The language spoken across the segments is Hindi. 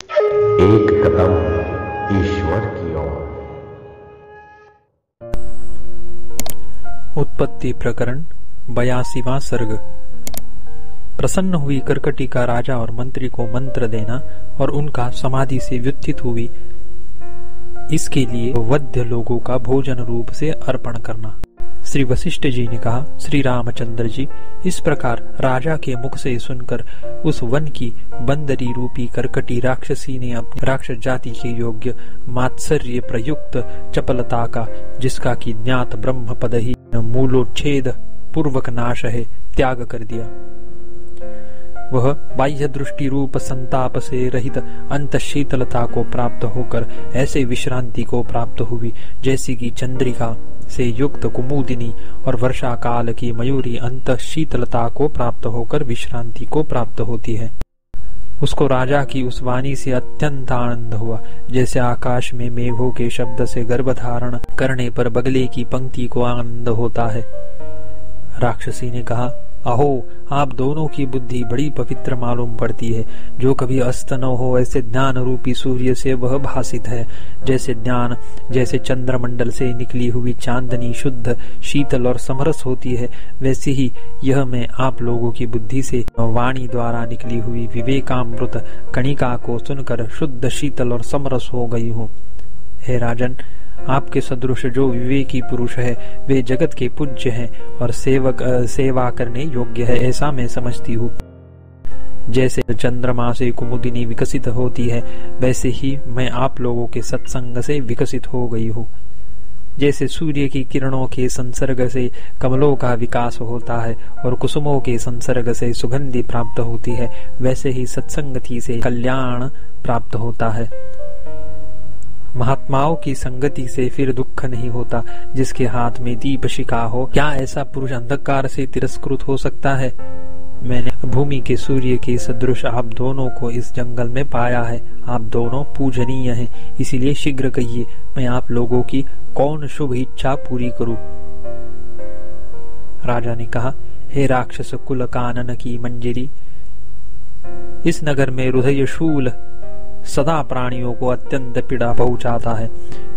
एक कदम ईश्वर की ओर। उत्पत्ति प्रकरण 82वां सर्ग। प्रसन्न हुई कर्कटी का राजा और मंत्री को मंत्र देना और उनका समाधि से व्युत्थित हुई इसके लिए वध्य लोगों का भोजन रूप से अर्पण करना। श्री वशिष्ठ जी ने कहा, श्री रामचंद्र जी, इस प्रकार राजा के मुख से सुनकर उस वन की बंदरी रूपी कर्कटी राक्षसी ने अपनी राक्षस जाति के योग्य मात्सर्य प्रयुक्त चपलता का, जिसका की ज्ञात ब्रह्म पद ही मूलोच्छेद पूर्वक नाश है, त्याग कर दिया। वह बाह्य दृष्टि रूप संताप से रहित अंत शीतलता को प्राप्त होकर ऐसे विश्रांति को प्राप्त हुई जैसी कि चंद्रिका से युक्त कुमुदिनी और वर्षा काल की मयूरी अंत शीतलता को प्राप्त होकर विश्रांति को प्राप्त होती है। उसको राजा की उस वाणी से अत्यंत आनंद हुआ, जैसे आकाश में मेघों के शब्द से गर्भ धारण करने पर बगले की पंक्ति को आनंद होता है। राक्षसी ने कहा, अहो, आप दोनों की बुद्धि बड़ी पवित्र मालूम पड़ती है। जो कभी अस्त न हो ऐसे ज्ञान रूपी सूर्य से वह भासित है। जैसे चंद्रमंडल से निकली हुई चांदनी शुद्ध, शीतल और समरस होती है, वैसे ही यह मैं आप लोगों की बुद्धि से वाणी द्वारा निकली हुई विवेकामृत कणिका को सुनकर शुद्ध, शीतल और समरस हो गई हूँ। हे राजन, आपके सदृश जो विवेकी पुरुष है वे जगत के पूज्य हैं और सेवा करने योग्य है, ऐसा मैं समझती हूँ। जैसे चंद्रमा से कुमुदिनी विकसित होती है, वैसे ही मैं आप लोगों के सत्संग से विकसित हो गई हूँ। जैसे सूर्य की किरणों के संसर्ग से कमलों का विकास होता है और कुसुमों के संसर्ग से सुगंधि प्राप्त होती है, वैसे ही सत्संगति से कल्याण प्राप्त होता है। महात्माओं की संगति से फिर दुख नहीं होता। जिसके हाथ में दीप शिखा हो, क्या ऐसा पुरुष अंधकार से तिरस्कृत हो सकता है? मैंने भूमि के सूर्य के सदृश आप दोनों को इस जंगल में पाया है। आप दोनों पूजनीय हैं, इसीलिए शीघ्र कहिए, मैं आप लोगों की कौन शुभ इच्छा पूरी करूं? राजा ने कहा, हे राक्षस कुल कानन की मंजरी, इस नगर में हृदय शूल सदा प्राणियों को अत्यंत पीड़ा पहुंचाता है।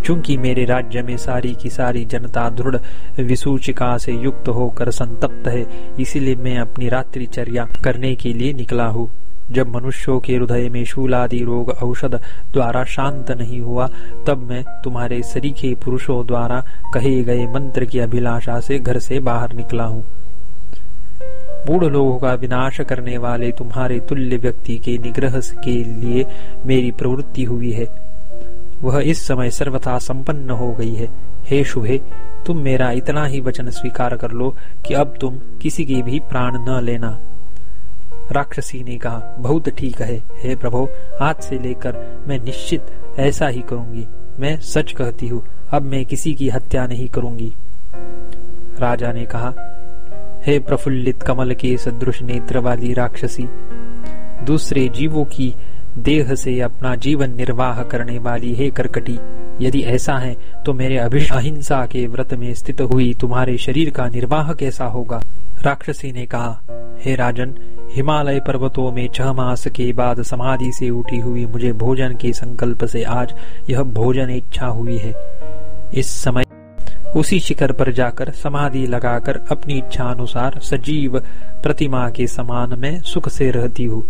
चूंकि मेरे राज्य में सारी की सारी जनता दृढ़ विसूचिका से युक्त होकर संतप्त है, इसीलिए मैं अपनी रात्रिचर्या करने के लिए निकला हूँ। जब मनुष्यों के हृदय में शूलादि रोग औषध द्वारा शांत नहीं हुआ, तब मैं तुम्हारे सरीखे पुरुषों द्वारा कहे गए मंत्र की अभिलाषा से घर से बाहर निकला हूँ। बूढ़ लोगों का विनाश करने वाले तुम्हारे तुल्य व्यक्ति के निग्रह के लिए मेरी प्रवृत्ति हुई है। वह इस समय सर्वथा संपन्न हो गई है। हे शुभे, तुम मेरा इतना ही वचन स्वीकार कर लो कि अब तुम किसी के भी प्राण न लेना। राक्षसी ने कहा, बहुत ठीक है। हे प्रभु, आज से लेकर मैं निश्चित ऐसा ही करूंगी। मैं सच कहती हूँ, अब मैं किसी की हत्या नहीं करूंगी। राजा ने कहा, हे प्रफुल्लित कमल के सदृश नेत्र वाली राक्षसी, दूसरे जीवों की देह से अपना जीवन निर्वाह करने वाली हे कर्कटी, यदि ऐसा है तो मेरे अहिंसा के व्रत में स्थित हुई तुम्हारे शरीर का निर्वाह कैसा होगा? राक्षसी ने कहा, हे राजन, हिमालय पर्वतों में 6 मास के बाद समाधि से उठी हुई मुझे भोजन के संकल्प से आज यह भोजन इच्छा हुई है। इस समय उसी शिखर पर जाकर समाधि लगाकर अपनी इच्छा अनुसार सजीव प्रतिमा के समान मैं सुख से रहती हूँ।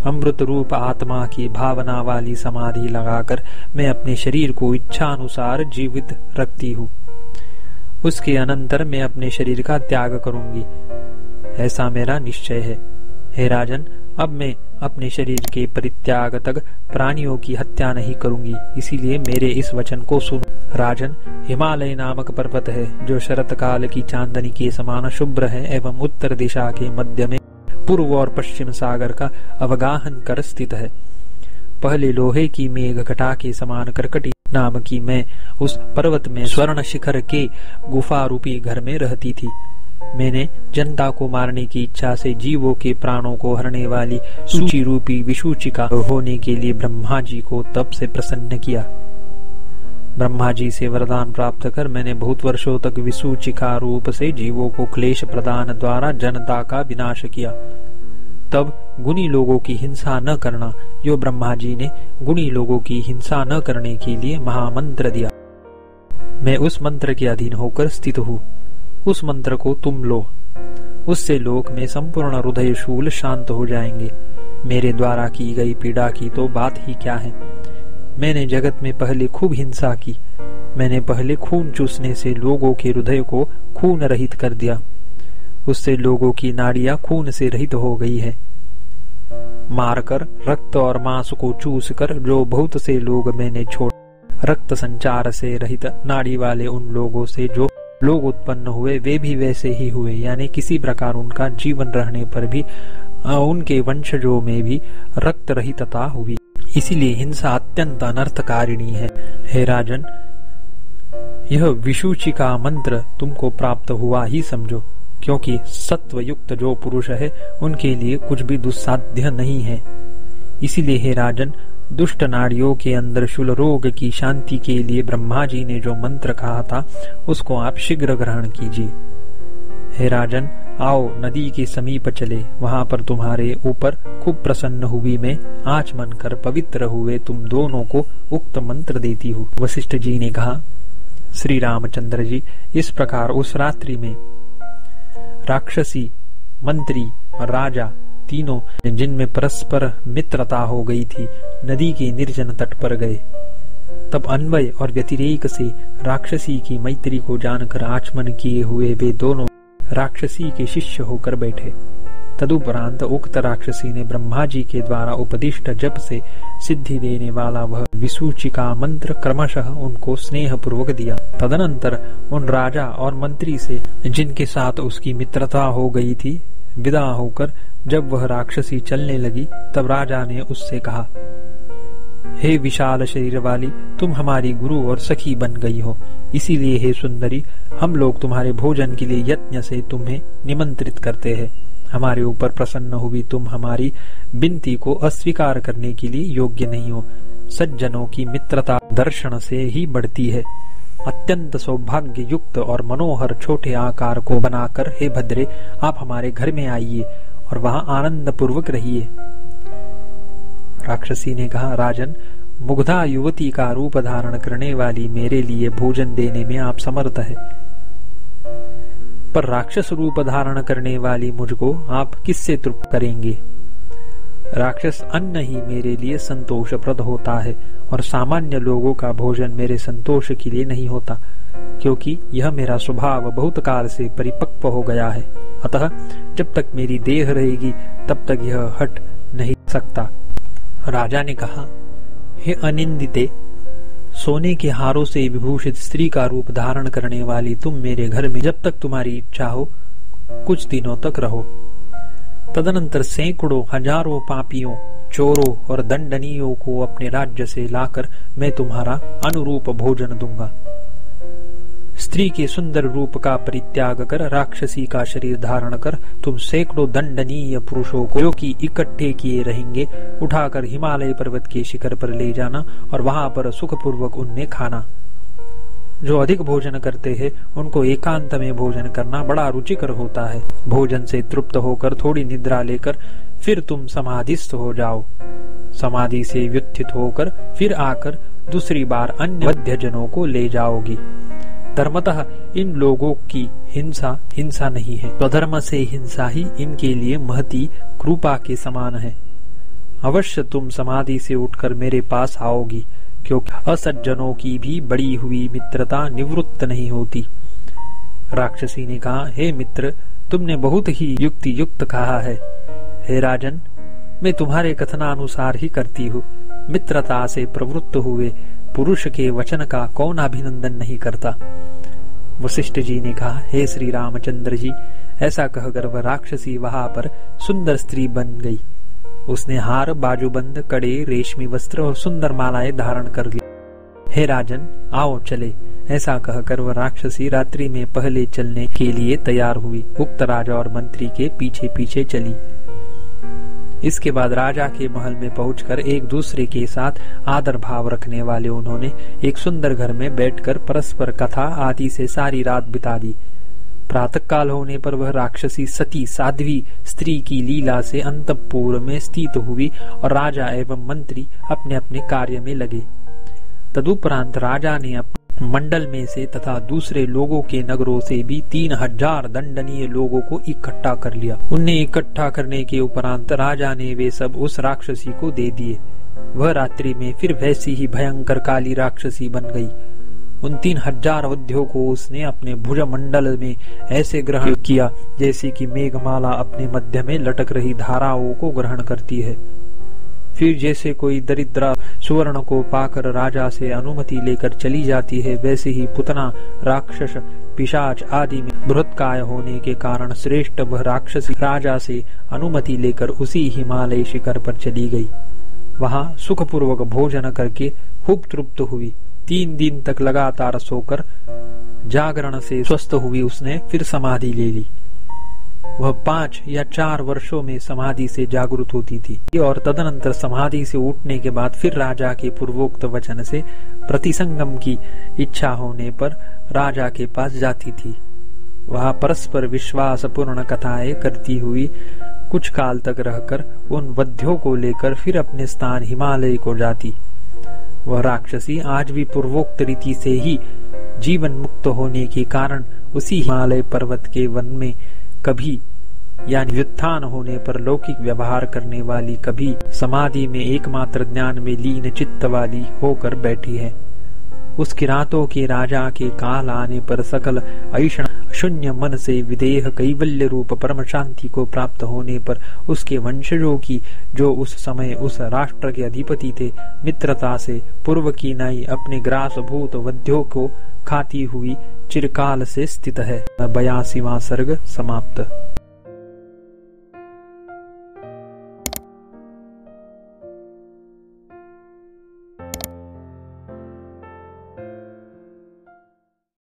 अमृत रूप आत्मा की भावना वाली समाधि लगाकर मैं अपने शरीर को इच्छा अनुसार जीवित रखती हूँ। उसके अनंतर मैं अपने शरीर का त्याग करूंगी, ऐसा मेरा निश्चय है। हे राजन, अब मैं अपने शरीर के परित्याग तक प्राणियों की हत्या नहीं करूंगी, इसीलिए मेरे इस वचन को सुनो। राजन, हिमालय नामक पर्वत है जो शरत काल की चांदनी के समान शुभ्र है एवं उत्तर दिशा के मध्य में पूर्व और पश्चिम सागर का अवगाहन कर स्थित है। पहले लोहे की मेघ घटा के समान कर्कटी नाम की मैं उस पर्वत में स्वर्ण शिखर के गुफा रूपी घर में रहती थी। मैंने जनता को मारने की इच्छा से जीवों के प्राणों को हरने वाली सूची रूपी विसूचिका होने के लिए ब्रह्मा जी को तब से प्रसन्न किया। ब्रह्मा जी से वरदान प्राप्त कर मैंने बहुत वर्षों तक विसूचिका रूप से जीवों को क्लेश प्रदान द्वारा जनता का विनाश किया। तब गुणी लोगों की हिंसा न करना। यो ब्रह्मा जी ने गुणी लोगों की हिंसा न करने के लिए महामंत्र दिया। मैं उस मंत्र के अधीन होकर स्थित हूँ। उस मंत्र को तुम लो, उससे लोक में संपूर्ण हृदय शूल शांत हो जाएंगे। मेरे द्वारा की गई पीड़ा की तो बात ही क्या है। मैंने जगत में पहले खूब हिंसा की। मैंने पहले खून चूसने से लोगों के हृदय को खून रहित कर दिया। उससे लोगों की नाड़ियां खून से रहित हो गई है। मारकर रक्त और मांस को चूस कर जो बहुत से लोग मैंने छोड़, रक्त संचार से रहित नाड़ी वाले उन लोगों से जो लोग उत्पन्न हुए वे भी वैसे ही हुए, यानी किसी प्रकार उनका जीवन रहने पर भी उनके वंशजों में भी रक्त रहितता हुई। इसीलिए हिंसा अत्यंत अनर्थकारिणी है। हे राजन, यह विशुचि का मंत्र तुमको प्राप्त हुआ ही समझो, क्योंकि सत्व युक्त जो पुरुष है उनके लिए कुछ भी दुस्साध्य नहीं है। इसीलिए हे राजन, दुष्ट नाड़ियों के अंदर शूल रोग की शांति के लिए ब्रह्मा जी ने जो मंत्र कहा था उसको आप शीघ्र ग्रहण कीजिए। हे राजन, आओ नदी के समीप चले, वहां पर तुम्हारे ऊपर खूब प्रसन्न हुई मैं आचमन कर पवित्र हुए तुम दोनों को उक्त मंत्र देती हूँ। वशिष्ठ जी ने कहा, श्री रामचंद्र जी, इस प्रकार उस रात्रि में राक्षसी, मंत्री और राजा तीनों, जिनमें परस्पर मित्रता हो गई थी, नदी के निर्जन तट पर गए। तब अन्वय और व्यतिरेक से राक्षसी की मैत्री को जानकर आचमन किए हुए वे दोनों राक्षसी के शिष्य होकर बैठे। तदुपरांत उक्त राक्षसी ने ब्रह्मा जी के द्वारा उपदिष्ट जप से सिद्धि देने वाला वह विसूचि का मंत्र क्रमशः उनको स्नेह पूर्वक दिया। तदनंतर उन राजा और मंत्री से जिनके साथ उसकी मित्रता हो गई थी विदा होकर जब वह राक्षसी चलने लगी, तब राजा ने उससे कहा, हे विशाल शरीर वाली, तुम हमारी गुरु और सखी बन गई हो। इसीलिए हे सुंदरी, हम लोग तुम्हारे भोजन के लिए यज्ञ से तुम्हें निमंत्रित करते हैं। हमारे ऊपर प्रसन्न हुई तुम हमारी विनती को अस्वीकार करने के लिए योग्य नहीं हो। सज्जनों की मित्रता दर्शन से ही बढ़ती है। अत्यंत सौभाग्य युक्त और मनोहर छोटे आकार को बनाकर हे भद्रे, आप हमारे घर में आइए और वहां आनंद पूर्वक रहिए। राक्षसी ने कहा, राजन, मुग्धा युवती का रूप धारण करने वाली मेरे लिए भोजन देने में आप समर्थ है, पर राक्षस रूप धारण करने वाली मुझको आप किससे तृप्त करेंगे। राक्षस अन्न ही मेरे लिए संतोषप्रद होता है और सामान्य लोगों का भोजन मेरे संतोष के लिए नहीं होता, क्योंकि यह मेरा स्वभाव बहुत काल से परिपक्व हो गया है। अतः जब तक मेरी देह रहेगी तब तक यह हट नहीं सकता। राजा ने कहा, हे अनिंदिते, सोने के हारों से विभूषित स्त्री का रूप धारण करने वाली तुम मेरे घर में जब तक तुम्हारी इच्छा हो कुछ दिनों तक रहो। तदनंतर सैकड़ों हजारों पापियों, चोरों और दंडनीयों को अपने राज्य से लाकर मैं तुम्हारा अनुरूप भोजन दूंगा। स्त्री के सुंदर रूप का परित्याग कर राक्षसी का शरीर धारण कर तुम सैकड़ों दंडनीय पुरुषों को जो कि इकट्ठे किए रहेंगे उठाकर हिमालय पर्वत के शिखर पर ले जाना और वहां पर सुखपूर्वक उन्हें खाना। जो अधिक भोजन करते हैं उनको एकांत में भोजन करना बड़ा रुचिकर होता है। भोजन से तृप्त होकर थोड़ी निद्रा लेकर फिर तुम समाधिस्थ हो जाओ। समाधि से व्युत्थित होकर फिर आकर दूसरी बार अन्य मध्यजनों को ले जाओगी। धर्मतः इन लोगों की हिंसा नहीं है। स्वधर्म से हिंसा ही इनके लिए महती कृपा के समान है। अवश्य तुम समाधि से उठकर मेरे पास आओगी, क्योंकि असज्जनों की भी बड़ी हुई मित्रता निवृत्त नहीं होती। राक्षसी ने कहा, हे मित्र, तुमने बहुत ही युक्ति युक्त कहा है। हे राजन, मैं तुम्हारे कथनानुसार ही करती हूँ। मित्रता से प्रवृत्त हुए पुरुष के वचन का कौन अभिनंदन नहीं करता। वशिष्ठ जी ने कहा, हे श्री रामचंद्र जी, ऐसा कहकर वह राक्षसी वहां पर सुंदर स्त्री बन गई। उसने हार, बाजूबंद, कड़े, रेशमी वस्त्र और सुंदर मालाएं धारण कर ली। हे राजन, आओ चले। ऐसा कहकर वह राक्षसी रात्रि में पहले चलने के लिए तैयार हुई। उक्त राजा और मंत्री के पीछे पीछे चली। इसके बाद राजा के महल में पहुंचकर एक दूसरे के साथ आदर भाव रखने वाले उन्होंने एक सुंदर घर में बैठकर परस्पर कथा आदि से सारी रात बिता दी। प्रातः काल होने पर वह राक्षसी सती साध्वी स्त्री की लीला से अंतःपुर में स्थित हुई और राजा एवं मंत्री अपने अपने कार्य में लगे। तदुपरांत राजा ने अपने मंडल में से तथा दूसरे लोगों के नगरों से भी 3000 दंडनीय लोगों को इकट्ठा कर लिया। उन्हें इकट्ठा करने के उपरांत राजा ने वे सब उस राक्षसी को दे दिए। वह रात्रि में फिर वैसी ही भयंकर काली राक्षसी बन गई। उन 3000 वध्यों को उसने अपने भुजमंडल में ऐसे ग्रहण किया जैसे कि मेघमाला अपने मध्य में लटक रही धाराओं को ग्रहण करती है। फिर जैसे कोई दरिद्रा सुवर्ण को पाकर राजा से अनुमति लेकर चली जाती है, वैसे ही पुतना राक्षस पिशाच आदि में बृहत्काय होने के कारण श्रेष्ठ वह राक्षसी राजा से अनुमति लेकर उसी हिमालय शिखर पर चली गई। वहां सुखपूर्वक भोजन करके खूब तृप्त हुई। 3 दिन तक लगातार सोकर जागरण से स्वस्थ हुई उसने फिर समाधि ले ली। वह 5 या 4 वर्षों में समाधि से जागृत होती थी और तदनंतर समाधि से उठने के बाद फिर राजा के पूर्वोक्त वचन से प्रतिसंगम की इच्छा होने पर राजा के पास जाती थी। वह परस्पर विश्वास पूर्ण कथाएं करती हुई कुछ काल तक रहकर उन वध्यों को लेकर फिर अपने स्थान हिमालय को जाती। वह राक्षसी आज भी पूर्वोक्त रीति से ही जीवन मुक्त होने के कारण उसी हिमालय पर्वत के वन में कभी यानी व्युत्थान होने पर लौकिक व्यवहार करने वाली, कभी समाधि में एकमात्र ज्ञान में लीन चित्त वाली होकर बैठी है। उस किरातों के राजा के काल आने पर सकल ऐषण शून्य मन से विदेह कैवल्य रूप परम शांति को प्राप्त होने पर उसके वंशजों की, जो उस समय उस राष्ट्र के अधिपति थे, मित्रता से पूर्व की नाई अपने ग्रासभूत वध्यों को खाती हुई चिरकाल से स्थित है। 82वां सर्ग समाप्त।